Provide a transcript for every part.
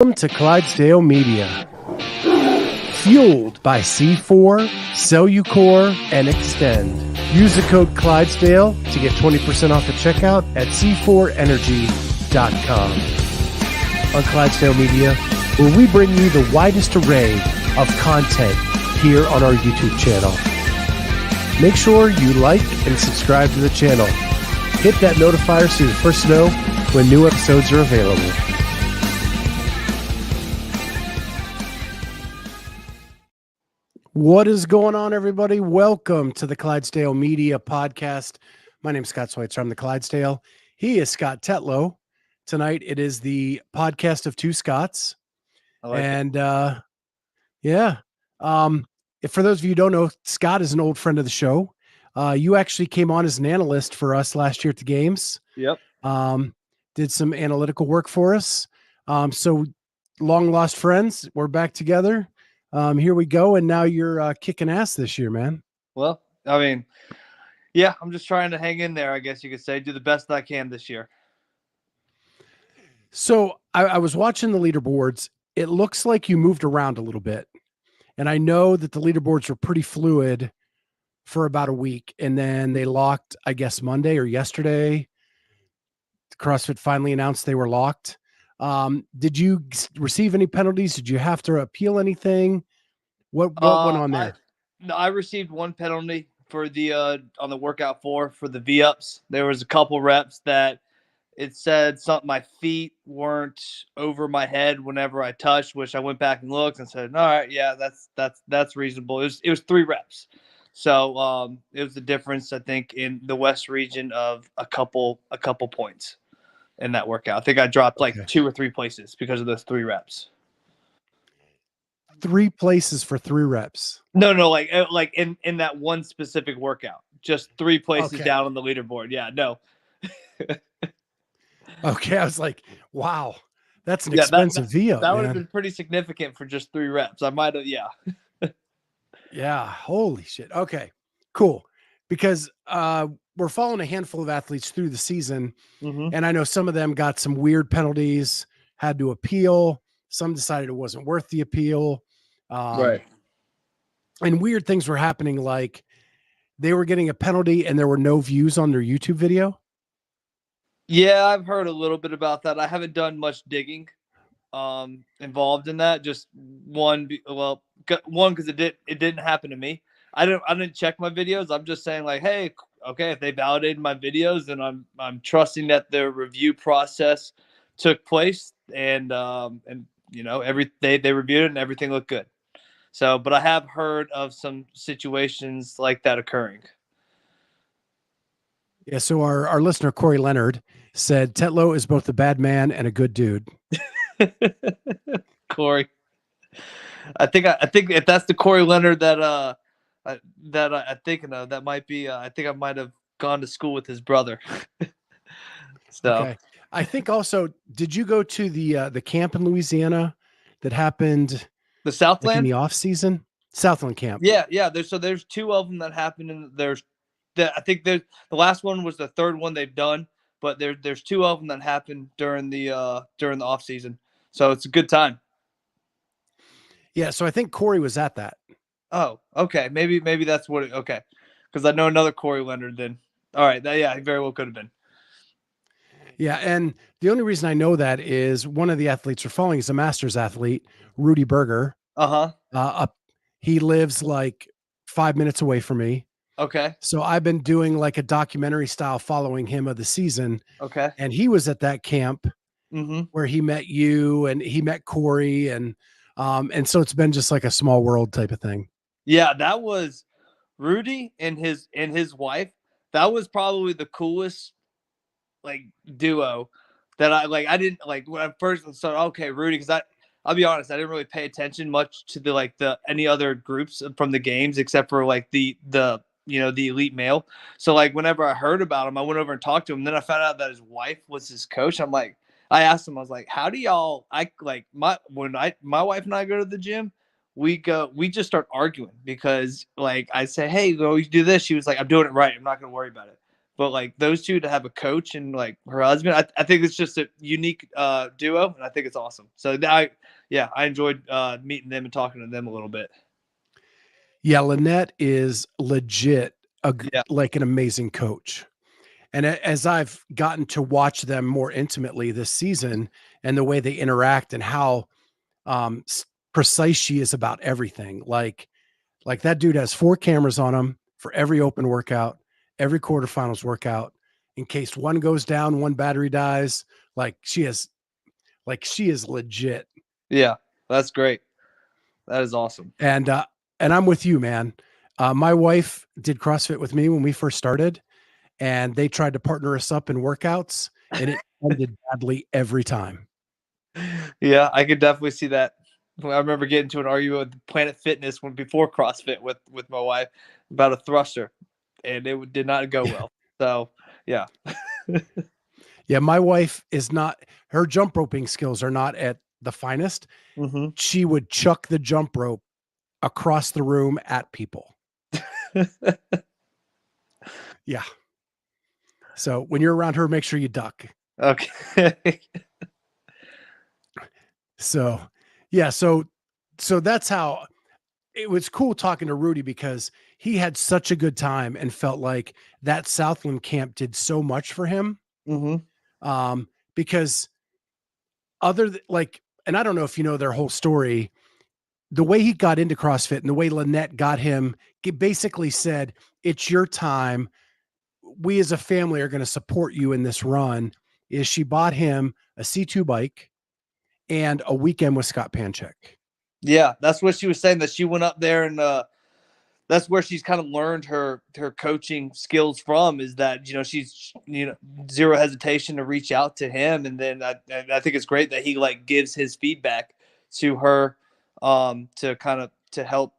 Welcome to Clydesdale Media. Fueled by C4, Cellucor, and Extend. Use the code Clydesdale to get 20% off at checkout at c4energy.com. On Clydesdale Media, where we bring you the widest array of content here on our YouTube channel. Make sure you like and subscribe to the channel. Hit that notifier so you're the first to know when new episodes are available. What is going on, everybody? Welcome to the Clydesdale Media Podcast. My name is Scott Schweitzer. I'm the Clydesdale. He is Scott Tetlow. Tonight, it is the podcast of two Scotts. If for those of you who don't know, Scott is an old friend of the show. You actually came on as an analyst for us last year at the games. Yep. Did some analytical work for us. So long lost friends. We're back together. Here we go. And now you're kicking ass this year, man. Well, I mean, yeah, I'm just trying to hang in there, I guess you could say. Do the best I can this year. So I was watching the leaderboards. It looks like you moved around a little bit. And I know that the leaderboards were pretty fluid for about a week. And then they locked, I guess, Monday or yesterday. CrossFit finally announced they were locked. Did you receive any penalties? Did you have to appeal anything? What went on there? I received one penalty for the on the workout for the V-ups. There was a couple reps that it said something, my feet weren't over my head whenever I touched, which I went back and looked and said, all right, yeah, that's reasonable. It was 3 reps. So it was the difference, I think, in the West region of a couple points in that workout. I think I dropped like 2 or 3 places because of those 3 reps. 3 places for 3 reps. No, like in that one specific workout, just 3 places down on the leaderboard. Yeah, no. Okay, I was like, wow, that's an expensive V-up. That would have been pretty significant for just 3 reps. I might have, yeah. Yeah, holy shit. Okay, cool. Because we're following a handful of athletes through the season, and I know some of them got some weird penalties, had to appeal. Some decided it wasn't worth the appeal. Right. And weird things were happening, like they were getting a penalty and there were no views on their YouTube video. Yeah, I've heard a little bit about that. I haven't done much digging involved in that. Just one because it didn't happen to me. I didn't check my videos. I'm just saying like, hey, okay, if they validated my videos, then I'm trusting that the review process took place and you know, they reviewed it and everything looked good. So, but I have heard of some situations like that occurring. Yeah, so our listener Corey Leonard said Tetlow is both a bad man and a good dude. Corey, I think if that's the Corey Leonard that I'm thinking of, that might be. I think I might have gone to school with his brother. So, okay. I think also, did you go to the camp in Louisiana that happened? The Southland in the off season, Southland camp. Yeah. There's 2 of them that happened, and I think the last one was the 3rd one they've done, but there's 2 of them that happened during the off season. So it's a good time. Yeah. So I think Corey was at that. Oh, okay. Maybe that's what. Okay, because I know another Corey Leonard. Then, all right. Yeah, he very well could have been. Yeah, and the only reason I know that is one of the athletes we're following is a Masters athlete, Rudy Berger. He lives like 5 minutes away from me. Okay. So I've been doing like a documentary style following him of the season. Okay. And he was at that camp where he met you and he met Corey, and so it's been just like a small world type of thing. Yeah, that was Rudy and his wife. That was probably the coolest like duo that I didn't like when I first started. Okay, Rudy, because I'll be honest, I didn't really pay attention much to the any other groups from the games except for like the elite male. So like whenever I heard about him, I went over and talked to him. Then I found out that his wife was his coach. I asked him, I was like, how do y'all? My wife and I go to the gym, we just start arguing because like I say, hey, go do this. She was like, I'm doing it right. I'm not gonna worry about it. But like those two to have a coach and like her husband, I think it's just a unique duo, and I think it's awesome. So I enjoyed meeting them and talking to them a little bit. Yeah, Lynette is legit Yeah, like an amazing coach. And as I've gotten to watch them more intimately this season and the way they interact and how precise she is about everything, like that dude has 4 cameras on him for every open workout, every quarterfinals workout, in case one goes down, one battery dies. She is legit. yeah, that's great. That is awesome. And I'm with you, man. My wife did CrossFit with me when we first started, and they tried to partner us up in workouts, and it ended badly every time. Yeah, I could definitely see that. I remember getting into an argument with Planet Fitness when before CrossFit with my wife about a thruster, and it did not go well. So yeah. Yeah, my wife is not, her jump roping skills are not at the finest. Hmm. She would chuck the jump rope across the room at people. Yeah. So when you're around her, make sure you duck. Okay. So yeah, so that's how it was cool talking to Rudy, because he had such a good time and felt like that Southland camp did so much for him. Hmm. Because like, and I don't know if you know their whole story, the way he got into CrossFit and the way Lynette got him, basically said, it's your time. We as a family are going to support you in this run. Is she bought him a C2 bike and a weekend with Scott Panchik. Yeah, that's what she was saying. That she went up there and that's where she's kind of learned her coaching skills from. Is that she's zero hesitation to reach out to him, and then I think it's great that he like gives his feedback to her, to kind of to help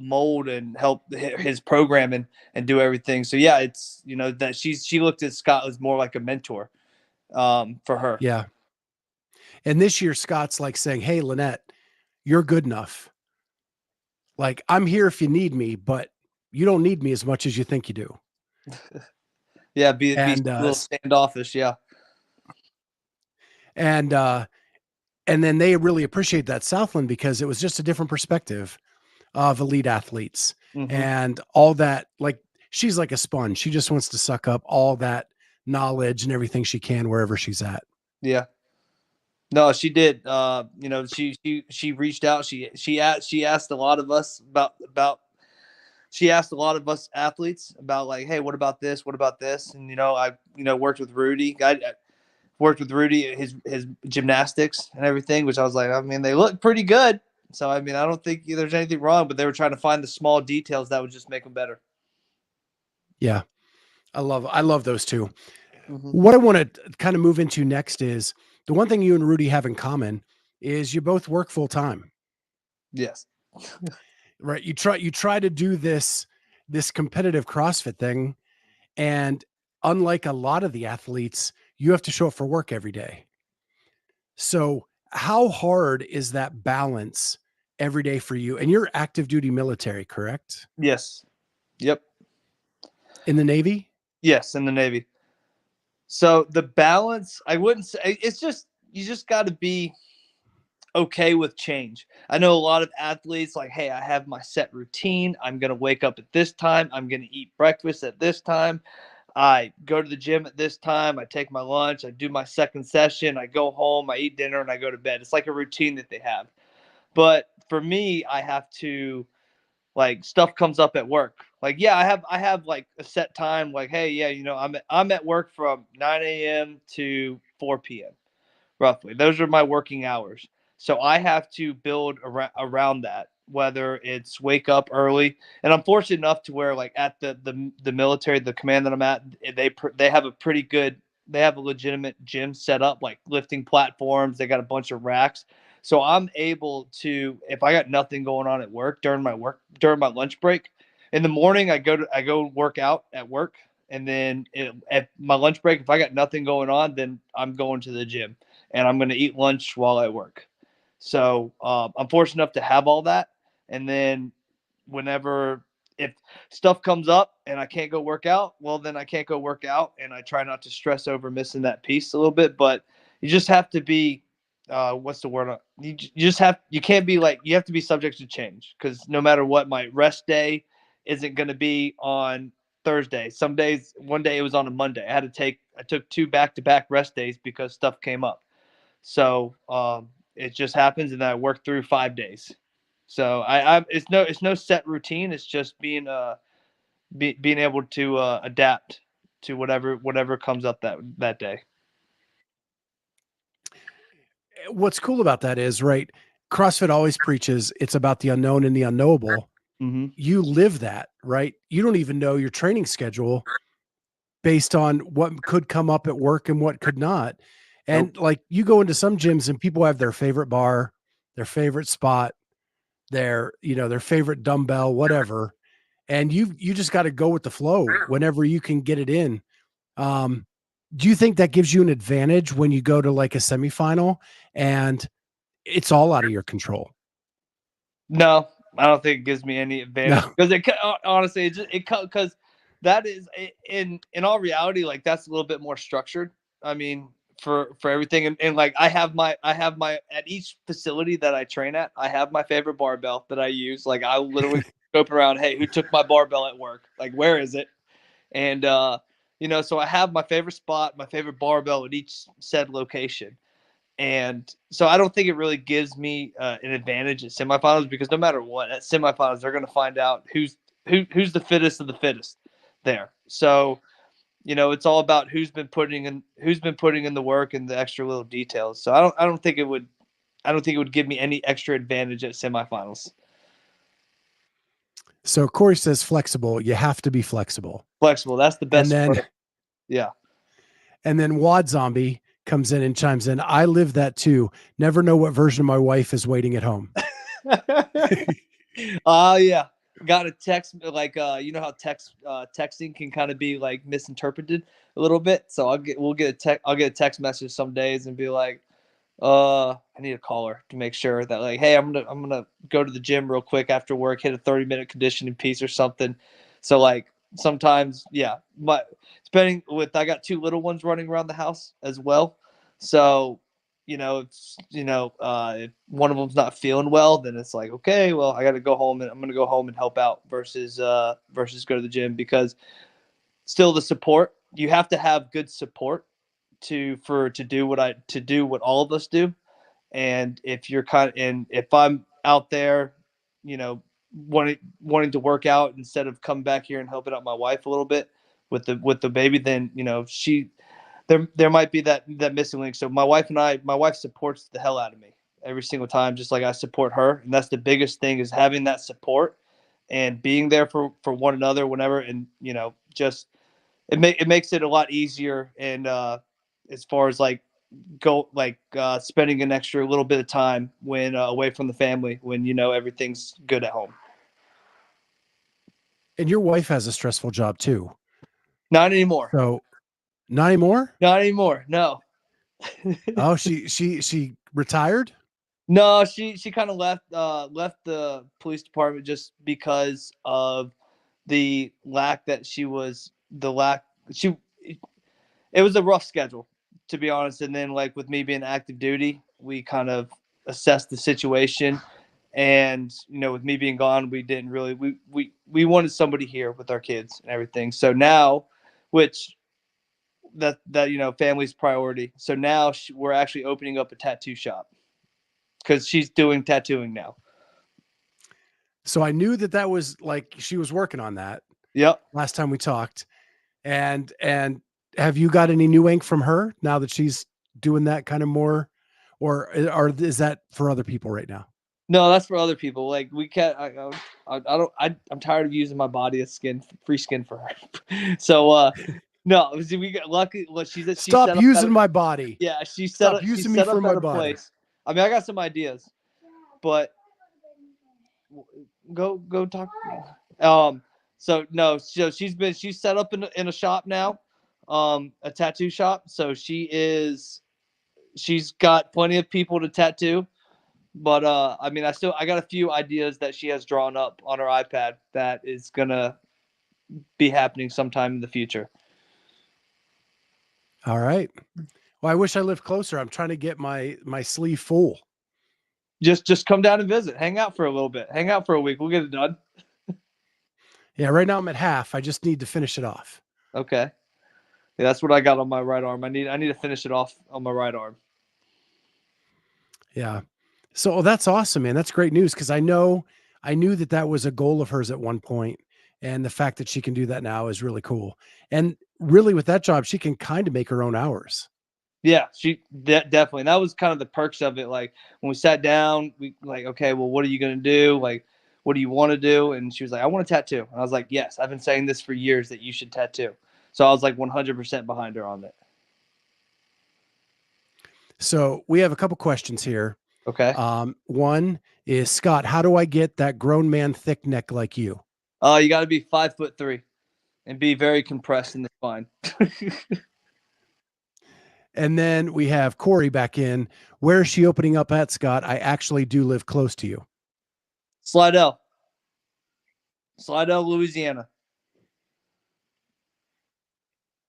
mold and help his program and do everything. So yeah, it's that she looked at Scott as more like a mentor for her. Yeah. And this year, Scott's like saying, hey, Lynette, you're good enough. Like, I'm here if you need me, but you don't need me as much as you think you do. Yeah, be a And, little standoffish. Yeah. and, uh, and then they really appreciate that Southland, because it was just a different perspective of elite athletes Hmm. and all that. Like, she's like a sponge. She just wants to suck up all that knowledge and everything she can wherever she's at. Yeah. No, she did. She reached out. She asked a lot of us about. She asked a lot of us athletes about like, hey, what about this? What about this? And I worked with Rudy. I worked with Rudy his gymnastics and everything, which I was like, I mean, they look pretty good. So I mean, I don't think there's anything wrong, but they were trying to find the small details that would just make them better. Yeah. I love those two. Hmm. What I want to kind of move into next is the one thing you and Rudy have in common is you both work full time, Yes. right? You try to do this competitive CrossFit thing, and unlike a lot of the athletes, you have to show up for work every day. So, how hard is that balance every day for you? And you're active duty military, correct? Yes. Yep. In the Navy? Yes, in the Navy. So the balance, I wouldn't say it's just you just got to be okay with change. I know a lot of athletes like, hey, I have my set routine. I'm going to wake up at this time. I'm going to eat breakfast at this time. I go to the gym at this time. I take my lunch. I do my second session. I go home. I eat dinner and I go to bed. It's like a routine that they have. But for me, I have to like stuff comes up at work. Like, yeah, I have like a set time. Like, hey, yeah, I'm at work from 9 a.m. to 4 p.m. roughly. Those are my working hours. So I have to build around that, whether it's wake up early. And I'm fortunate enough to where, like, at the military, the command that I'm at, they have a pretty good, they have a legitimate gym set up, like lifting platforms. They got a bunch of racks. So I'm able to, if I got nothing going on at work during my lunch break, in the morning I go work out at work, and then at my lunch break, if I got nothing going on, then I'm going to the gym and I'm going to eat lunch while I work. So I'm fortunate enough to have all that. And then whenever if stuff comes up and I can't go work out, well, then I can't go work out, and I try not to stress over missing that piece a little bit. But you just have to be, what's the word? You can't be like, you have to be subject to change, because no matter what, my rest day isn't going to be on Thursday. Some days, one day it was on a Monday. I took 2 back-to-back rest days because stuff came up. So it just happens, and then I work through 5 days. So it's no set routine. It's just being able to adapt to whatever comes up that day. What's cool about that is, right, CrossFit always preaches it's about the unknown and the unknowable. Mm-hmm. You live that, right? You don't even know your training schedule based on what could come up at work and what could not. And Nope. like, you go into some gyms and people have their favorite bar, their favorite spot, their favorite dumbbell, whatever. And you just got to go with the flow whenever you can get it in. Um, do you think that gives you an advantage when you go to like a semifinal and it's all out of your control? No, I don't think it gives me any advantage, No. because honestly, because that is, in all reality, like, that's a little bit more structured. I mean, for everything, and like, I have my at each facility that I train at, I have my favorite barbell that I use. Like, I literally scope around, hey, who took my barbell at work? Like, where is it? And so I have my favorite spot, my favorite barbell at each said location. And so I don't think it really gives me an advantage at semifinals, because no matter what, at semifinals they're going to find out who's the fittest of the fittest there. So it's all about who's been putting in the work and the extra little details. So I don't think it would give me any extra advantage at semifinals. So Corey says flexible. You have to be flexible. Flexible, that's the And best then word. Yeah. and then Wad Zombie comes in and chimes in. I live that too. Never know what version of my wife is waiting at home. Yeah. Got a text, like, how texting can kind of be like misinterpreted a little bit. So I'll get a text message some days and be like, I need a caller to make sure that, like, hey, I'm gonna go to the gym real quick after work, hit a 30-minute conditioning piece or something. So, like, sometimes, yeah, depending with, I got 2 little ones running around the house as well. So, if one of them's not feeling well, then it's like, okay, well, I got to go home, and I'm gonna go home and help out versus go to the gym, because still, the support, you have to have good support to do what all of us do. And if I'm out there, you know, wanting to work out instead of come back here and helping out my wife a little bit with the baby, then there might be that missing link. So my wife supports the hell out of me every single time, just like I support her. And that's the biggest thing, is having that support and being there for one another whenever. And just it makes it a lot easier. And as far as like spending an extra little bit of time when away from the family, when everything's good at home. And your wife has a stressful job too. Not anymore. So not anymore? Not anymore. No. Oh, she retired? No, she kind of left the police department just because of the lack she it was a rough schedule, to be honest. And then, like, with me being active duty, we kind of assessed the situation. And with me being gone, we didn't really we wanted somebody here with our kids and everything. So now, which that family's priority. So now we're actually opening up a tattoo shop, because she's doing tattooing now. So I knew that was like, she was working on that Yep. last time we talked. And have you got any new ink from her now that she's doing that kind of more, or is that for other people right now? No, that's for other people. Like, we can't. I'm tired of using my body as free skin for her. So no, see, we got lucky. Well, she Stop set up using my body. yeah, Stop she using me set for up my at a body. place. I mean, I got some ideas, but go talk. So no, so she's set up in a shop now, a tattoo shop. So she's got plenty of people to tattoo. But I mean, I got a few ideas that she has drawn up on her iPad that is gonna be happening sometime in the future. All right. Well, I wish I lived closer. I'm trying to get my sleeve full. Just come down and visit, hang out for a little bit, hang out for a week. We'll get it done. Yeah, right now I'm at half. I just need to finish it off. Okay. Yeah, that's what I got on my right arm. I need to finish it off on my right arm. Yeah. So that's awesome, man. That's great news because I knew that that was a goal of hers at one point, and the fact that she can do that now is really cool. And really, with that job, she can kind of make her own hours. Yeah, definitely. And that was kind of the perks of it. Like when we sat down, we like, okay, well, what are you gonna do? Like, what do you want to do? And she was like, I want a tattoo. And I was like, yes, I've been saying this for years that you should tattoo. So I was like 100% behind her on it. So we have a couple questions here. Okay. One is Scott, how do I get that grown man thick neck like you? You got to be 5'3" and be very compressed in the spine. And then we have Corey back in. Where is she opening up at, Scott? I actually do live close to you. Slidell, Louisiana.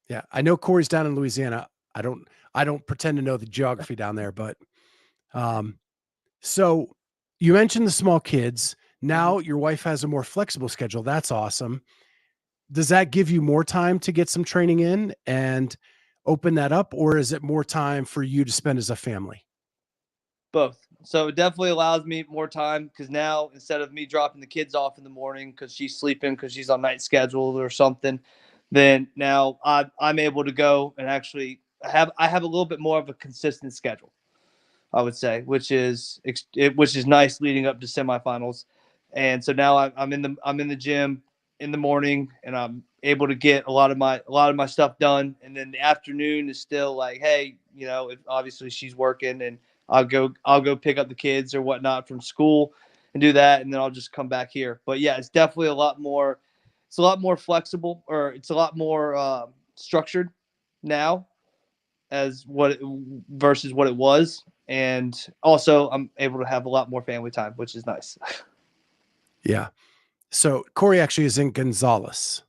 Yeah, I know Corey's down in Louisiana. I don't pretend to know the geography down there, but so you mentioned the small kids. Now your wife has a more flexible schedule. That's awesome. Does that give you more time to get some training in and open that up, or is it more time for you to spend as a family? Both. So it definitely allows me more time because now instead of me dropping the kids off in the morning because she's sleeping because she's on night schedule or something, then now I'm able to go and actually I have a little bit more of a consistent schedule. I would say, which is nice leading up to semifinals. And so now I'm in the gym in the morning, and I'm able to get a lot of my stuff done. And then the afternoon is still like, hey, you know, if obviously she's working, and I'll go pick up the kids or whatnot from school and do that, and then I'll just come back here. But yeah, it's definitely a lot more. It's a lot more flexible, or it's a lot more structured now as versus what it was, and also I'm able to have a lot more family time, which is nice. Yeah. So Corey actually is in Gonzales.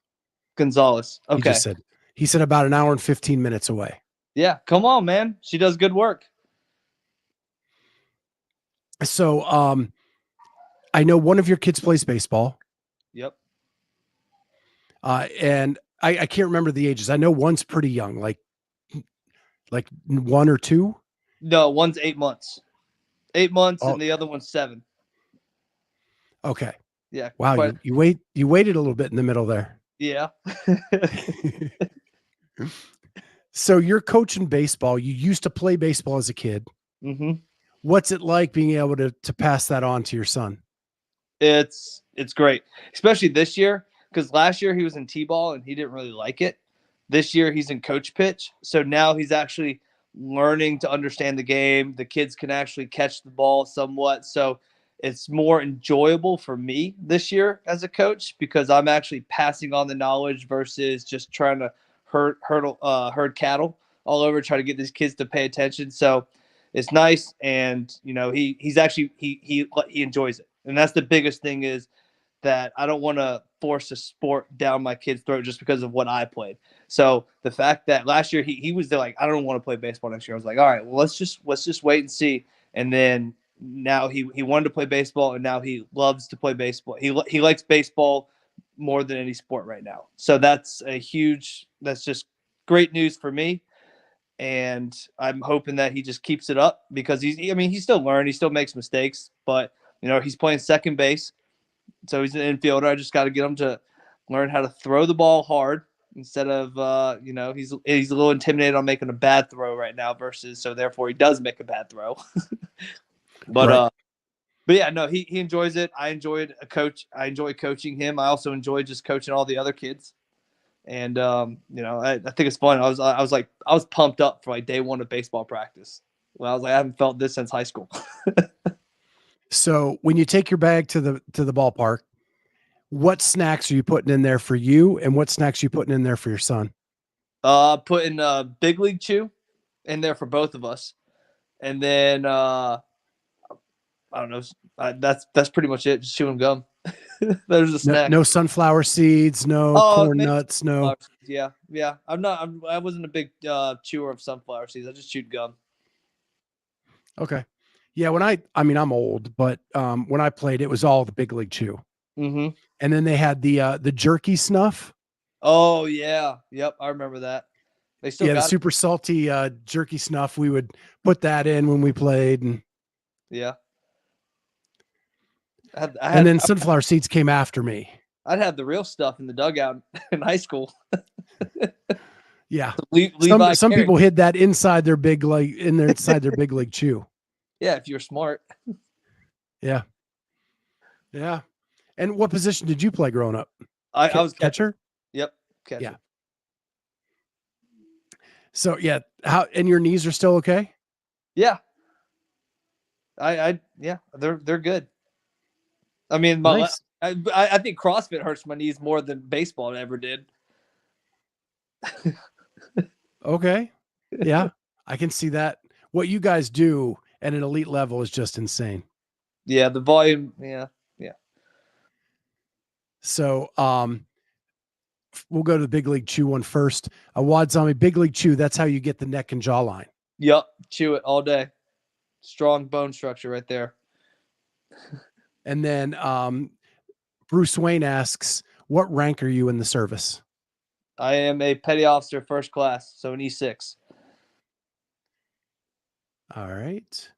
Gonzalez. He just Okay. said, he said about an hour and 15 minutes away. Yeah. Come on, man. She does good work. So, I know one of your kids plays baseball, Yep. and I can't remember the ages. I know one's pretty young, like 1 or 2. No, one's 8 months. 8 months, Oh, and the other one's 7. okay. Yeah. Wow, Quite. you waited a little bit in the middle there. Yeah. So you're coaching baseball. You used to play baseball as a kid. hmm What's it like being able to pass that on to your son? It's great, especially this year because last year he was in t-ball and he didn't really like it. This year he's in coach pitch, so now he's actually learning to understand the game. The kids can actually catch the ball somewhat, so it's more enjoyable for me this year as a coach because I'm actually passing on the knowledge versus just trying to herd cattle all over, try to get these kids to pay attention. So it's nice, and you know he's actually he enjoys it, and that's the biggest thing is that I don't want to force a sport down my kid's throat just because of what I played. So the fact that last year he was there like, I don't want to play baseball next year. I was like, all right, well let's just wait and see. And then now he wanted to play baseball, and now he loves to play baseball. He likes baseball more than any sport right now. So that's just great news for me. And I'm hoping that he just keeps it up because he's still learning, he still makes mistakes, but you know, he's playing second base, so he's an infielder. I just got to get him to learn how to throw the ball hard instead of you know, he's a little intimidated on making a bad throw right now versus, so therefore he does make a bad throw. but Right. uh but yeah, no, he enjoys it. I enjoy coaching him. I also enjoy just coaching all the other kids. And you know, I think it's fun. I was pumped up for like day one of baseball practice. Well, I was like, I haven't felt this since high school. So when you take your bag to the ballpark, what snacks are you putting in there for you, and what snacks are you putting in there for your son? Putting Big League Chew in there for both of us, and then I don't know. That's pretty much it. Just chewing gum. There's a No, snack. no sunflower seeds, no Oh, corn maybe nuts, no. sunflower seeds. Yeah, yeah. I wasn't a big chewer of sunflower seeds. I just chewed gum. Okay. Yeah, when I'm old, but when I played, it was all the big league chew. Mm-hmm. And then they had the jerky snuff. Oh yeah, yep. I remember that. They still Yeah, the got it. super salty jerky snuff. We would put that in when we played, Yeah. I had, I and had then sunflower seeds came after me. I'd have the real stuff in the dugout in high school. Yeah. Some Levi some Carey. people hid that inside their big like in their inside their big league chew. Yeah, if you're smart. Yeah. Yeah. And what position did you play growing up? I was catcher. Catcher? Yep, Yeah. catcher. So yeah, how and your knees are still okay? Yeah, yeah, they're good. I mean, Nice. I think CrossFit hurts my knees more than baseball ever did. Okay. Yeah. I can see that. What you guys do at an elite level is just insane. Yeah, the volume. Yeah, yeah. So we'll go to the big league chew one first. A wad zombie big league chew, that's how you get the neck and jawline. Yep, chew it all day. Strong bone structure right there. And then Bruce Wayne asks, what rank are you in the service? I am a petty officer, first class, so an E6. All right.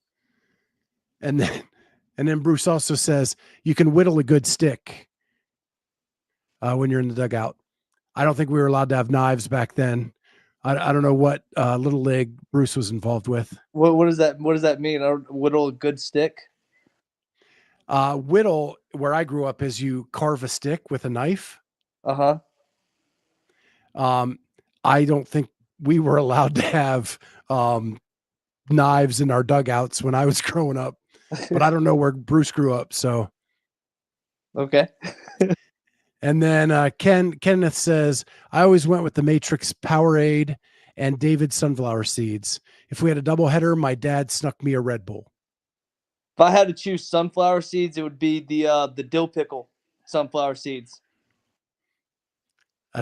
And then Bruce also says you can whittle a good stick when you're in the dugout. I don't think we were allowed to have knives back then. I don't know what little league Bruce was involved with. What does that mean? Whittle a good stick? Whittle, where I grew up, is you carve a stick with a knife. Uh-huh. I don't think we were allowed to have knives in our dugouts when I was growing up, but I don't know where Bruce grew up. So, Okay. and then Kenneth says, I always went with the Matrix Powerade and David sunflower seeds. If we had a doubleheader, my dad snuck me a Red Bull. If I had to choose sunflower seeds, it would be the dill pickle sunflower seeds.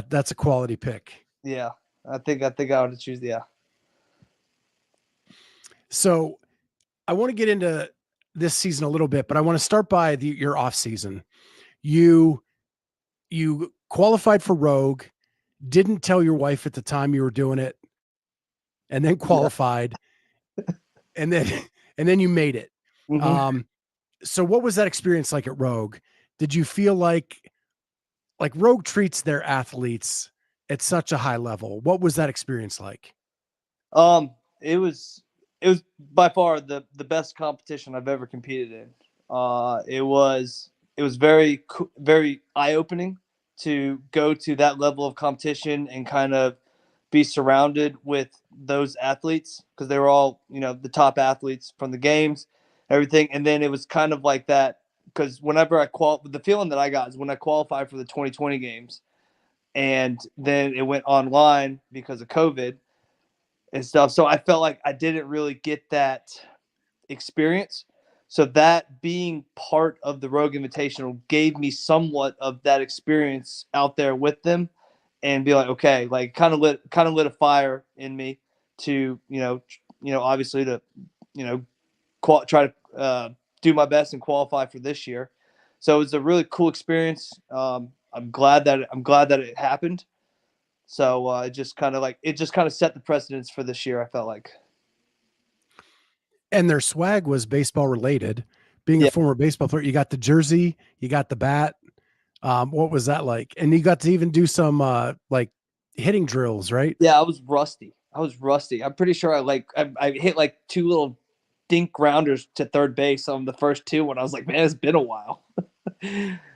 That's a quality pick. Yeah, I think I would choose So I want to get into this season a little bit, but I want to start by your off season. You qualified for Rogue, didn't tell your wife at the time you were doing it, and then qualified, and then you made it. Mm-hmm. So what was that experience like at Rogue? Did you feel like Rogue treats their athletes at such a high level? What was that experience like? It was by far the best competition I've ever competed in. It was very eye opening to go to that level of competition and kind of be surrounded with those athletes because they were all the top athletes from the games, everything. And then it was kind of like that because whenever the feeling that I got is when I qualified for the 2020 games, and then it went online because of COVID and stuff. So I felt like I didn't really get that experience. So that being part of the Rogue Invitational gave me somewhat of that experience out there with them, and be like, okay, like kind of lit a fire in me to obviously to try to do my best and qualify for this year. So it was a really cool experience. I'm glad that it happened. So it just kind of set the precedence for this year. I felt like. And their swag was baseball related. Being a Yeah, former baseball player, you got the jersey, you got the bat. What was that like? And you got to even do some like hitting drills, right? yeah. I was rusty. I'm pretty sure I hit like two little dink grounders to third base on the first two when I was like, man, it's been a while.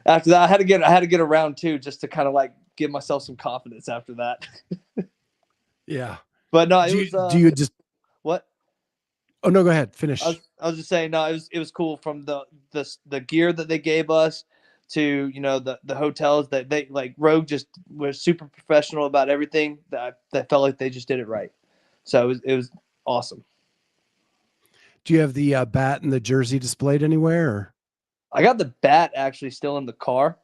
After that, I had to get a round two just to kind of like give myself some confidence after that. Yeah. But no, it Do you was do you just what Oh no, go ahead. Finish. I was just saying. No, it was cool from the gear that they gave us to the hotels that they like. Rogue just was super professional about everything. That felt like they just did it right. So it was awesome. Do you have the bat and the jersey displayed anywhere? Or? I got the bat actually still in the car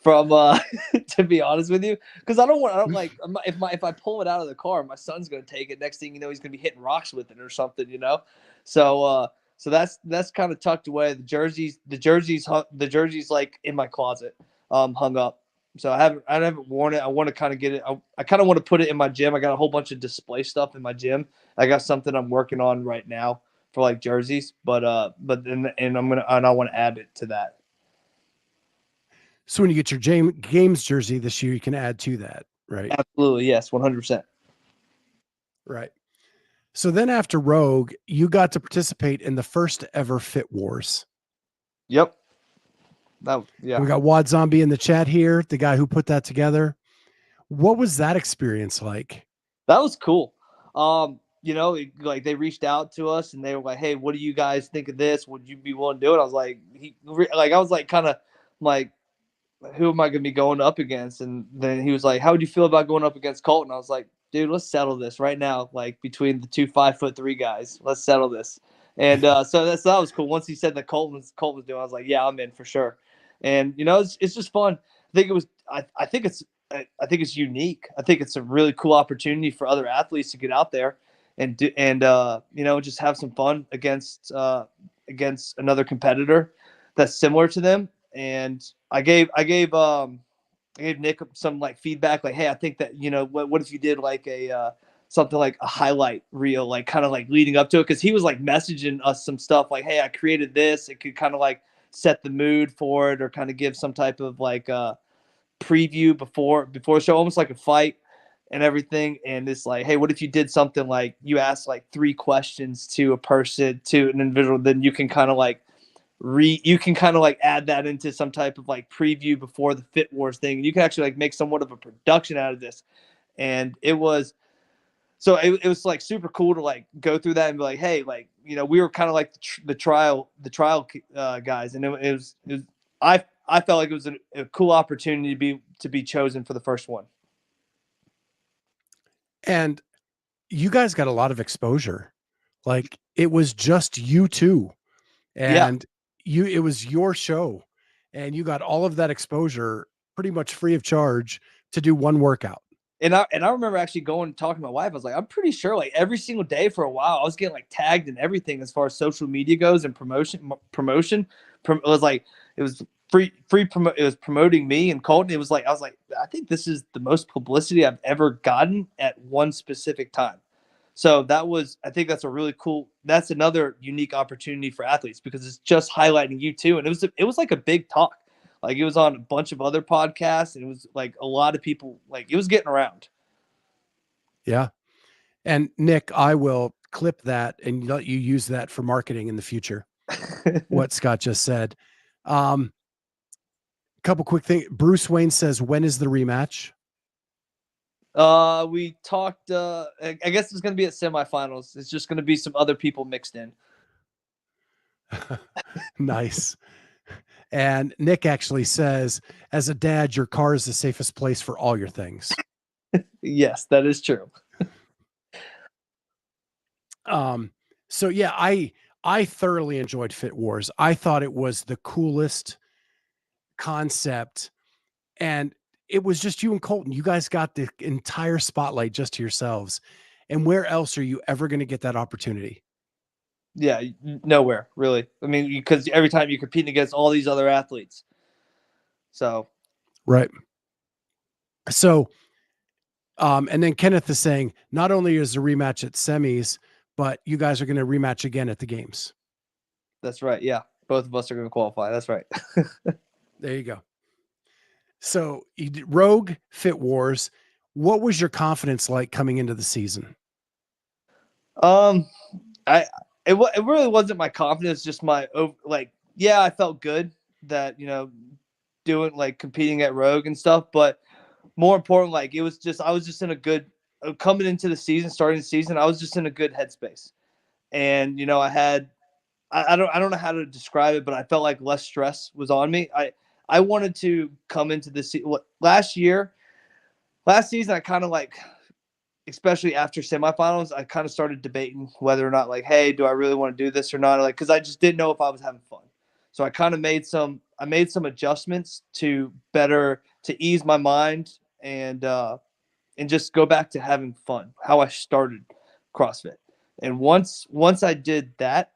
from to be honest with you, because I don't like if I pull it out of the car, my son's gonna take it. Next thing you know, he's gonna be hitting rocks with it or something, you know. So that's kind of tucked away. The jerseys like in my closet, hung up. So I haven't worn it. I want to kind of get it. I kind of want to put it in my gym. I got a whole bunch of display stuff in my gym. I got something I'm working on right now for like jerseys, but then and I want to add it to that. So when you get your games jersey this year, you can add to that, right? Absolutely, yes, 100%. Right. So then after Rogue, you got to participate in the first ever Fit Wars. Yep. That yeah. We got Wad Zombie in the chat here, the guy who put that together. What was that experience like? That was cool. Like they reached out to us and they were like, "Hey, what do you guys think of this? Would you be willing to do it?" I was like, I was like, kind of like, who am I going to be going up against? And then he was like, "How would you feel about going up against Colton?" I was like, "Dude, let's settle this right now. Like between the two 5'3" guys, let's settle this." And so that was cool. Once he said that Colton was doing, I was like, "Yeah, I'm in for sure." And it's just fun. I think it was. I think it's unique. I think it's a really cool opportunity for other athletes to get out there and just have some fun against another competitor that's similar to them. And I gave Nick some like feedback, like, hey, I think that what if you did like a something like a highlight reel, like kind of like leading up to it, because he was like messaging us some stuff like, hey, I created this. It could kind of like set the mood for it, or kind of give some type of like preview before the show, almost like a fight and everything. And it's like, hey, what if you did something like you asked like 3 questions to an individual, then you can kind of like add that into some type of like preview before the Fit Wars thing. You can actually like make somewhat of a production out of this. And it was like super cool to like go through that and be like, hey, like, we were kind of like the trial guys. And I felt like it was a cool opportunity to be chosen for the first one. And you guys got a lot of exposure. Like it was just you two, Yeah. and it was your show, and you got all of that exposure pretty much free of charge to do one workout. And I remember actually going and talking to my wife. I was like, I'm pretty sure like every single day for a while, I was getting like tagged in everything as far as social media goes and promotion. It was like, it was it was promoting me and Colton. It was like, I was like, I think this is the most publicity I've ever gotten at one specific time. So I think that's that's another unique opportunity for athletes, because it's just highlighting you too. And it was like a big talk. Like it was on a bunch of other podcasts, and it was like a lot of people, like it was getting around. Yeah. And Nick, I will clip that and let you use that for marketing in the future. What Scott just said. Couple quick things. Bruce Wayne says, when is the rematch? We talked, I guess it's going to be at semifinals. It's just going to be some other people mixed in. Nice. And Nick actually says, as a dad, your car is the safest place for all your things. Yes, that is true. So yeah, I thoroughly enjoyed Fit Wars. I thought it was the coolest concept, and it was just you and Colton. You guys got the entire spotlight just to yourselves. And where else are you ever going to get that opportunity? Yeah, nowhere really. I mean, because every time you're competing against all these other athletes. So, right. So, and then Kenneth is saying, not only is a rematch at semis, but you guys are going to rematch again at the games. That's right. Yeah. Both of us are going to qualify. That's right. There you go. So you did Rogue, Fit Wars. What was your confidence like coming into the season? I it really wasn't my confidence, just my like, yeah, I felt good that doing like competing at Rogue and stuff, but more important, like I was just in a good coming into the season, starting the season, I was just in a good headspace. And I don't know how to describe it, but I felt like less stress was on me. I wanted to come into this last season. I kind of like especially after semifinals, I kind of started debating whether or not, like, hey, do I really want to do this or not? Like, because I just didn't know if I was having fun. So I kind of made some adjustments to ease my mind and just go back to having fun, how I started CrossFit. And once I did that,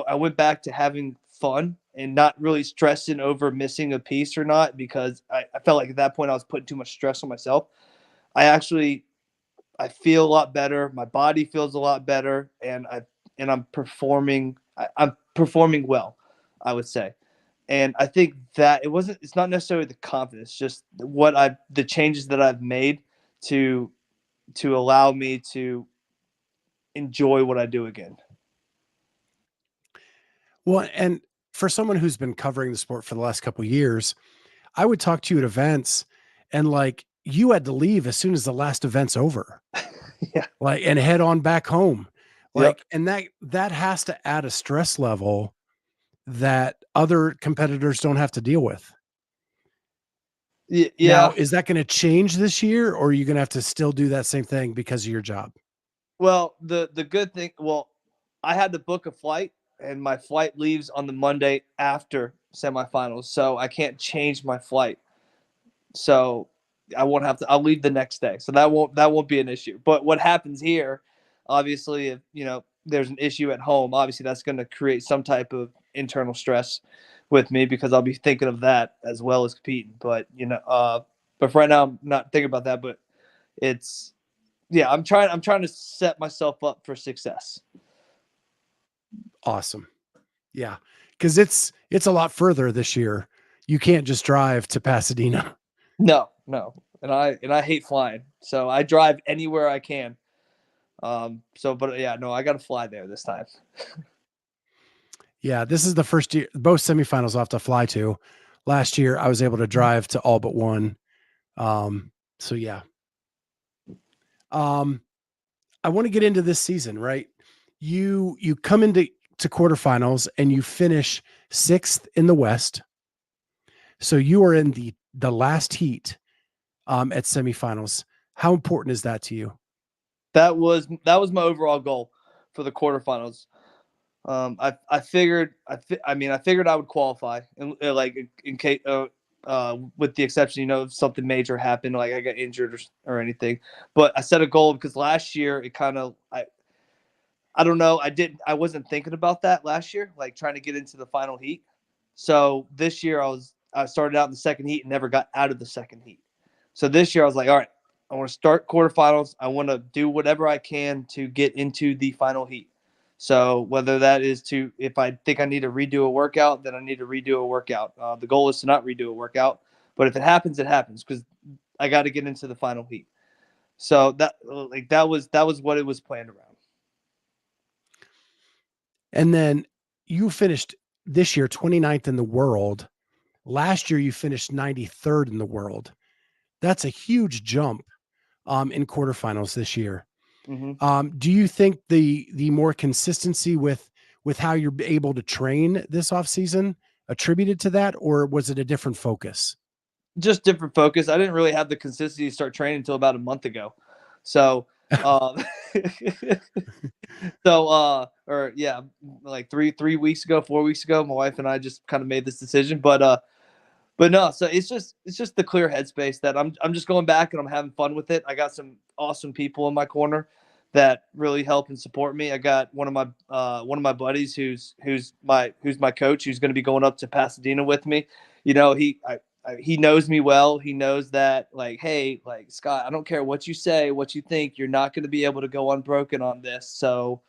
I went back to having fun and not really stressing over missing a piece or not, because I felt like at that point I was putting too much stress on myself. I actually I feel a lot better. My body feels a lot better, and I'm performing. I'm performing well, I would say. And I think that it's not necessarily the confidence, just the changes that I've made to allow me to enjoy what I do again. Well, and for someone who's been covering the sport for the last couple of years, I would talk to you at events and like you had to leave as soon as the last event's over. Yeah. Like and head on back home. Yep. Like and that has to add a stress level that other competitors don't have to deal with. Now, Yeah. is that going to change this year or are you going to have to still do that same thing because of your job? Well, the good thing, I had to book a flight, and my flight leaves on the Monday after semifinals, so I can't change my flight. So I won't have to. I'll leave the next day, so that won't be an issue. But what happens here, obviously, if there's an issue at home, obviously that's going to create some type of internal stress with me, because I'll be thinking of that as well as competing. But for right now, I'm not thinking about that. But it's yeah, I'm trying to set myself up for success. Awesome. Yeah. Cause it's a lot further this year. You can't just drive to Pasadena. No, no, and I hate flying, so I drive anywhere I can. But yeah, no, I got to fly there this time. Yeah. This is the first year, both semifinals I'll have to fly to. Last year I was able to drive to all but one. So yeah. Um, I want to get into this season, right? You come into quarterfinals and you finish sixth in the West. So you are in the last heat at semifinals. How important is that to you? That was my overall goal for the quarterfinals. I figured I figured I would qualify, and like in case with the exception, if something major happened, like I got injured or anything. But I set a goal because last year it kind of I don't know, I wasn't thinking about that last year, like trying to get into the final heat. So this year I started out in the second heat and never got out of the second heat. So this year I was like, all right, I want to start quarterfinals. I want to do whatever I can to get into the final heat. So whether that is if I think I need to redo a workout, then I need to redo a workout. The goal is to not redo a workout, but if it happens, it happens, because I got to get into the final heat. So that was what it was planned around. And then you finished this year 29th in the world. Last year you finished 93rd in the world. That's a huge jump in quarterfinals this year. Mm-hmm. Do you think the more consistency with how you're able to train this off season attributed to that, or was it a different focus? Just different focus. I didn't really have the consistency to start training until about a month ago. So, um, or yeah, like 3 weeks ago, 4 weeks ago, my wife and I just kind of made this decision. But no, so it's just the clear headspace that I'm just going back and I'm having fun with it. I got some awesome people in my corner that really help and support me. I got one of my buddies who's my coach, who's going to be going up to Pasadena with me. He knows me well. He knows that, like, hey, like, Scott, I don't care what you say, what you think, you're not going to be able to go unbroken on this. So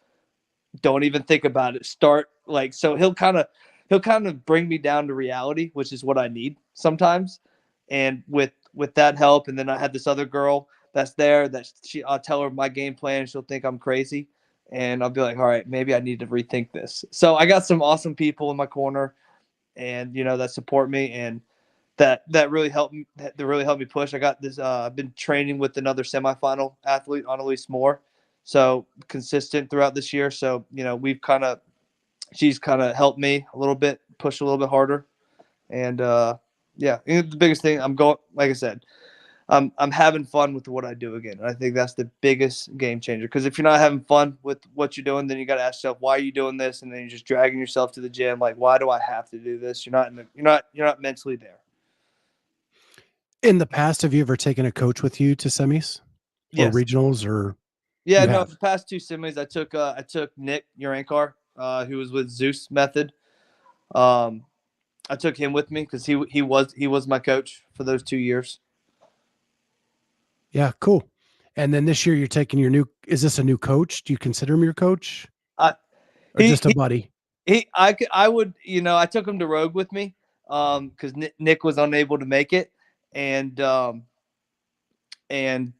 don't even think about it. So he'll kind of bring me down to reality, which is what I need sometimes. And with that help, and then I had this other girl that's there that I'll tell her my game plan, and she'll think I'm crazy, and I'll be like, all right, maybe I need to rethink this. So I got some awesome people in my corner, and that support me, and that really helped me. That really helped me push. I got this. I've been training with another semifinal athlete, Annalise Moore, so consistent throughout this year. So she's kind of helped me a little bit, push a little bit harder, and yeah, and the biggest thing, I'm going. Like I said, I'm having fun with what I do again. And I think that's the biggest game changer. Because if you're not having fun with what you're doing, then you got to ask yourself, why are you doing this? And then you're just dragging yourself to the gym. Like, why do I have to do this? You're not mentally there. In the past, have you ever taken a coach with you to semis or Yes. regionals, or Yeah. you No. have? For the past two semis, I took Nick Urankar, who was with Zeus Method. Um, I took him with me because he was my coach for those 2 years. Yeah, cool. And then this year you're taking your new, is this a new coach? Do you consider him your coach I or he just a buddy? I would, I took him to Rogue with me because Nick was unable to make it, and and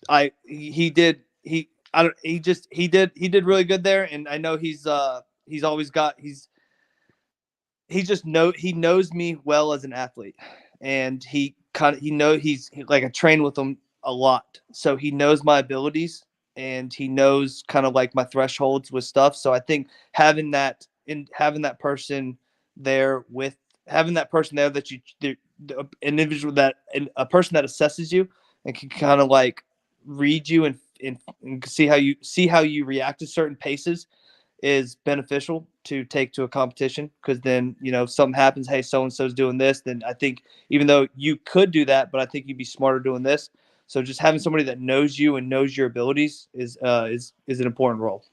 I he did he I don't he did really good there, and I know he's always got he just he knows me well as an athlete, and like I train with him a lot, so he knows my abilities, and he knows kind of like my thresholds with stuff. So I think having that person there with having that person there that the individual that a person that assesses you and can kind of like read you and see how you react to certain paces is beneficial to take to a competition, because then if something happens, hey, so and so's doing this, then I think even though you could do that, but I think you'd be smarter doing this. So just having somebody that knows you and knows your abilities is an important role.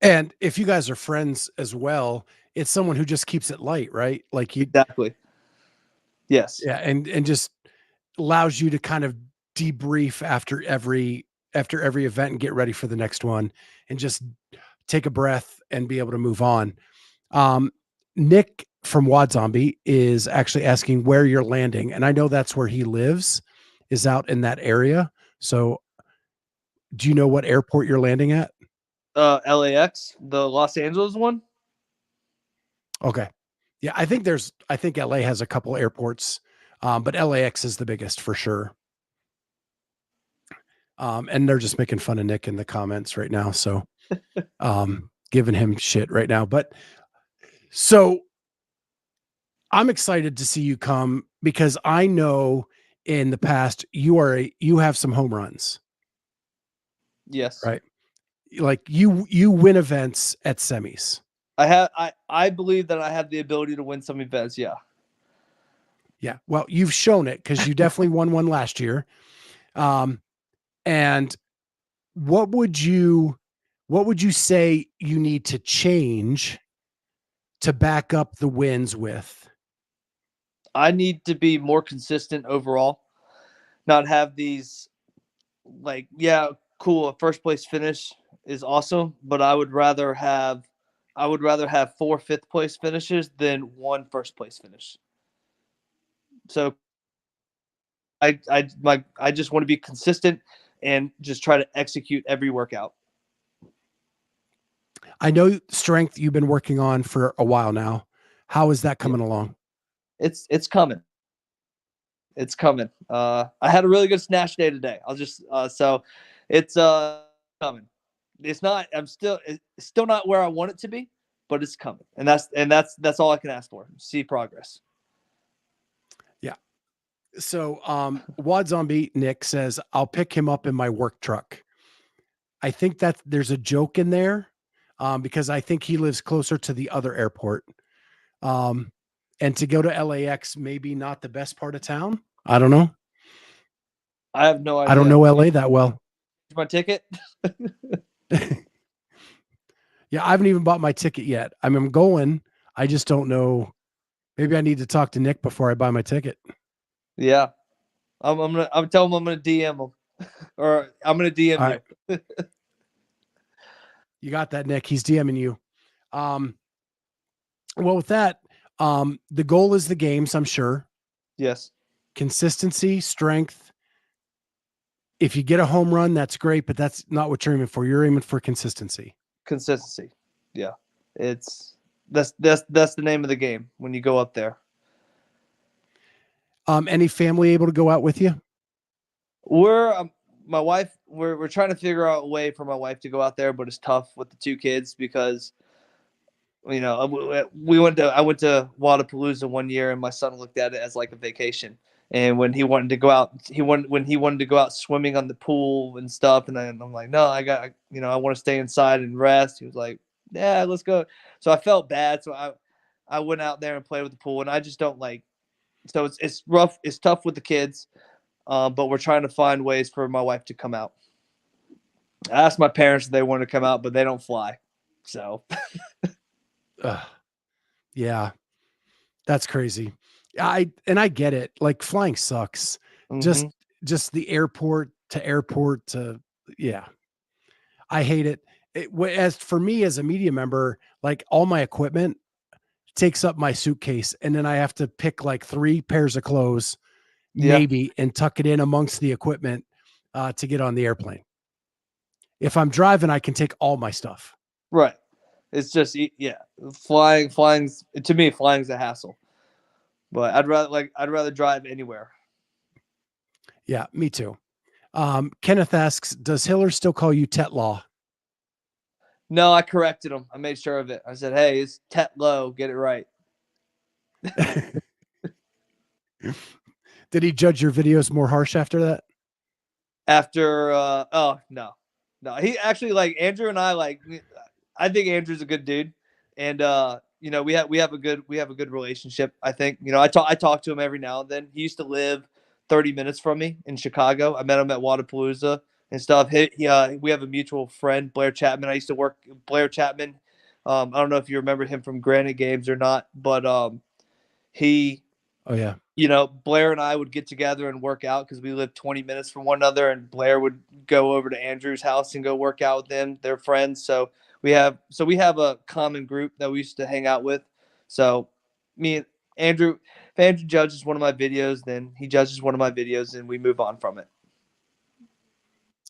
And if you guys are friends as well, it's someone who just keeps it light, right? Like you, Exactly. Yes. yeah, and just allows you to kind of debrief after every event and get ready for the next one and just take a breath and be able to move on. Um, Nick from Wad Zombie is actually asking where you're landing, and I know that's where he lives, is out in that area. So, do you know what airport you're landing at? LAX, the Los Angeles one. Okay, yeah, I think LA has a couple airports, but LAX is the biggest for sure. And they're just making fun of Nick in the comments right now, so giving him shit right now. But so I'm excited to see you come because I know in the past you have some home runs, Yes. right? Like you win events at semis. I believe that I have the ability to win some events. Yeah. Yeah. Well, you've shown it because you definitely won one last year. Um, and what would you say you need to change to back up the wins with? I need to be more consistent overall, not have these like, yeah, cool, a first place finish is awesome, but I would rather have four fifth place finishes than one first place finish. So I just want to be consistent and just try to execute every workout. I know strength you've been working on for a while now. How is that Yeah. coming along? It's coming. It's coming. I had a really good snatch day today. I'll just so it's coming. It's not. It's still not where I want it to be, but it's coming, and that's all I can ask for. See progress. Yeah. So Wad Zombie Nick says, I'll pick him up in my work truck. I think that there's a joke in there because I think he lives closer to the other airport. Um, and to go to LAX, maybe not the best part of town. I don't know. I have no I don't idea. know LA that well. My ticket. Yeah, I haven't even bought my ticket yet. I mean, I'm going. I just don't know. Maybe I need to talk to Nick before I buy my ticket. Yeah, I'm telling him I'm gonna DM him, or I'm gonna DM All you. right. You got that, Nick. He's DMing you. Um, well, with that, the goal is the games, I'm sure. Yes. Consistency, strength. If you get a home run, that's great, but that's not what you're aiming for. You're aiming for consistency. Consistency. Yeah, it's that's the name of the game when you go up there. Any family able to go out with you? We're my wife. We're trying to figure out a way for my wife to go out there, but it's tough with the two kids because we went to I went to Wadapalooza one year, and my son looked at it as like a vacation, And when he wanted to go out, when he wanted to go out swimming on the pool and stuff, and then I'm like, no, I want to stay inside and rest. He was like, yeah, let's go. So I felt bad, so I went out there and played with the pool, and I just don't like. So it's rough, it's tough with the kids, but we're trying to find ways for my wife to come out. I asked my parents if they wanted to come out, but they don't fly, so Yeah, that's crazy. I get it. Like flying sucks. Just mhm. just the airport to yeah. I hate it. As for me as a media member, like all my equipment takes up my suitcase, and then I have to pick like 3 pairs of clothes, Yeah, maybe, and tuck it in amongst the equipment to get on the airplane. If I'm driving, I can take all my stuff. right. It's just yeah, flying's to me flying's a hassle. But I'd rather drive anywhere. Yeah, me too. Kenneth asks, does Hiller still call you Tetlaw? No, I corrected him. I made sure of it. I said, "Hey, it's Tetlow. Get it right." Did he judge your videos more harsh after that? After oh no, he actually like Andrew and I like. I think Andrew's a good dude, and we have a good relationship. I think I talk to him every now and then. He used to live 30 minutes from me in Chicago. I met him at Wadapalooza and stuff. We have a mutual friend, Blair Chapman. I used to work Blair Chapman. I don't know if you remember him from Granite Games or not, but he Oh yeah. Blair and I would get together and work out because we lived 20 minutes from one another, and Blair would go over to Andrew's house and go work out with them. They're friends. So we have a common group that we used to hang out with. So me and Andrew, if Andrew judges one of my videos, then he judges one of my videos and we move on from it.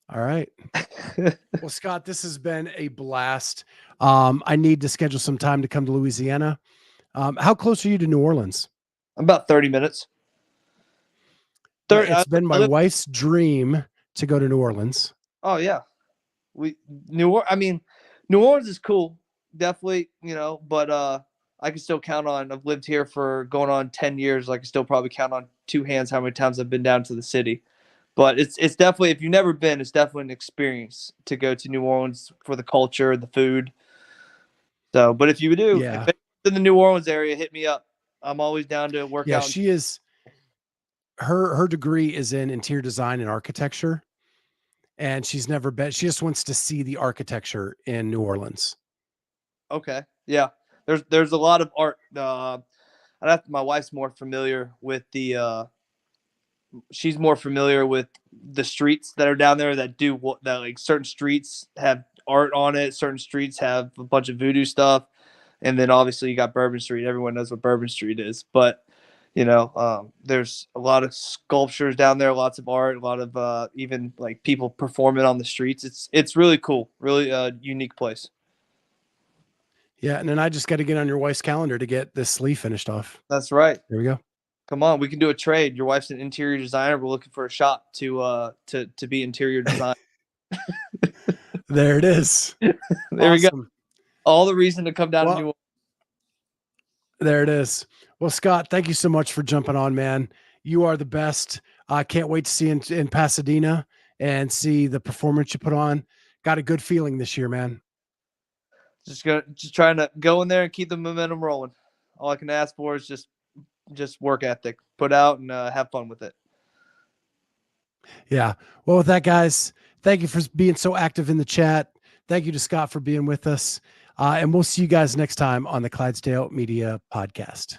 All right. Well, Scott, this has been a blast. I need to schedule some time to come to Louisiana. How close are you to New Orleans? About 30 minutes. It's been my wife's dream to go to New Orleans. Oh yeah. I mean, New Orleans is cool, definitely, but I can still count on. I've lived here for going on 10 years. I can still probably count on 2 hands how many times I've been down to the city. But it's definitely, if you've never been, it's definitely an experience to go to New Orleans for the culture, the food. So, but if you do, if Yeah. it's in the New Orleans area, hit me up. I'm always down to work Yeah, out. she is. Her degree is in interior design and architecture, and she's never been. She just wants to see the architecture in New Orleans. Okay, yeah. There's a lot of art. My wife's more familiar with she's more familiar with the streets that are down there that do what that like certain streets have art on it, certain streets have a bunch of voodoo stuff, and then obviously you got Bourbon Street. Everyone knows what Bourbon Street is, but there's a lot of sculptures down there, lots of art, a lot of even like people performing on the streets. It's really cool, really unique place. Yeah, and then I just got to get on your wife's calendar to get this sleeve finished off. That's right. There we go. Come on, we can do a trade. Your wife's an interior designer. We're looking for a shop to be interior design. There it is. There we go. All the reason to come down to New Orleans. There it is. Well, Scott, thank you so much for jumping on, man. You are the best. I can't wait to see you in Pasadena and see the performance you put on. Got a good feeling this year, man. Just trying to go in there and keep the momentum rolling. All I can ask for is just work ethic, put out and have fun with it. Yeah. Well, with that, guys, thank you for being so active in the chat. Thank you to Scott for being with us. And we'll see you guys next time on the Clydesdale Media Podcast.